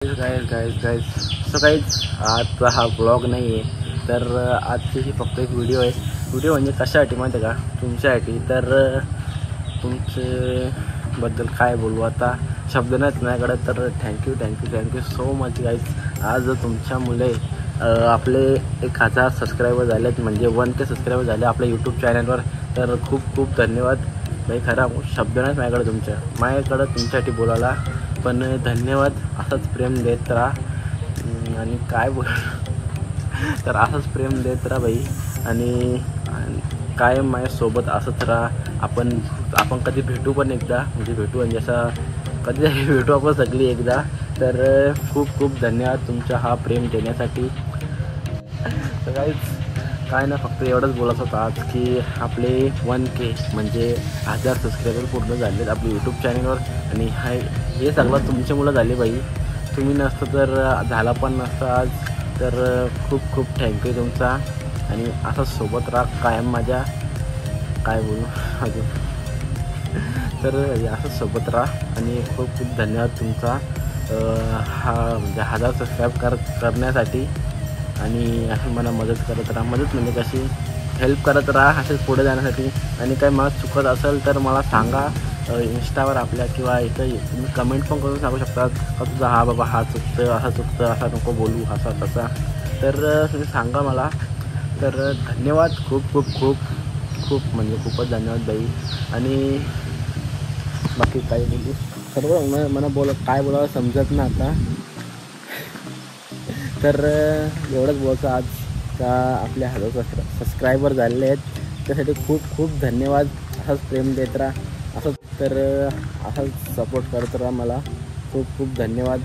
Guys so guys आजचा हा blog नाही आहे तर आजची ही फक्त एक व्हिडिओ आहे। व्हिडिओ म्हणजे कशासाठी माहिती आहे का, तुमच्यासाठी। तर तुमच्याबद्दल काय बोलू आता, शब्द नाहीत माझ्याकडे। तर थँक्यू सो मच गाइस। आज तुमच्यामुळे आपले 1000 सबस्क्रायबर झालेत, म्हणजे 1K सबस्क्रायबर झाले आपल्या यूट्यूब चॅनलवर। तर खूप धन्यवाद भाई। खरा शब्द नाहीत माझ्याकडे तुमच्यासाठी बोलायला, पण धन्यवाद। असंच प्रेम देत राहा आणि काय बोल तर असंच प्रेम देत राहा भाई, आणि कायम माझ्यासोबत असंच राहा। आपण कधी भेटू पण एकदा, म्हणजे भेटू म्हणजे असं कधीतरी भेटू आपण सगळी एकदा। तर खूप धन्यवाद तुमचा हा प्रेम देण्यासाठी। तर काय ना, फक्त एवढंच बोलायचं होतं आज की आपले 1K म्हणजे 1000 सबस्क्रायबर पूर्ण झालेत आपल्या यूट्यूब चॅनलवर। आणि हे सगळं तुमच्यामुळं झाले भाई। तुम्ही नसतं तर झाला पण नसतं आज। तर खूप थँक्यू तुमचा, आणि असं सोबत राहा कायम माझ्या। काय बोलू अजून, तर असं सोबत राहा आणि खूप धन्यवाद तुमचा हा म्हणजे 1000 सबस्क्राईब करण्यासाठी। आणि असं मला मदत करत राहा, मदत म्हणजे कशी, हेल्प करत राहा असेच पुढे जाण्यासाठी। आणि काही मला चुकत असेल तर मला सांगा इंस्टावर आपल्या, किंवा इथं तुम्ही कमेंट पण करून सांगू शकतात का तुझा हा बाबा हा चुकतं, असा नको बोलू, असा तसा। तर तुम्ही सांगा मला। तर धन्यवाद खूप म्हणजे खूपच धन्यवाद बाई। आणि बाकी काय बोलू, सर्व मला काय बोलावं समजत ना आता। तर एवढंच बोलतो आज का आपल्या 1000 सबस्क्रायबर झालेले आहेत, त्यासाठी खूप धन्यवाद। असंच प्रेम देत राहा, असंच सपोर्ट करत राहा मला। खूप धन्यवाद।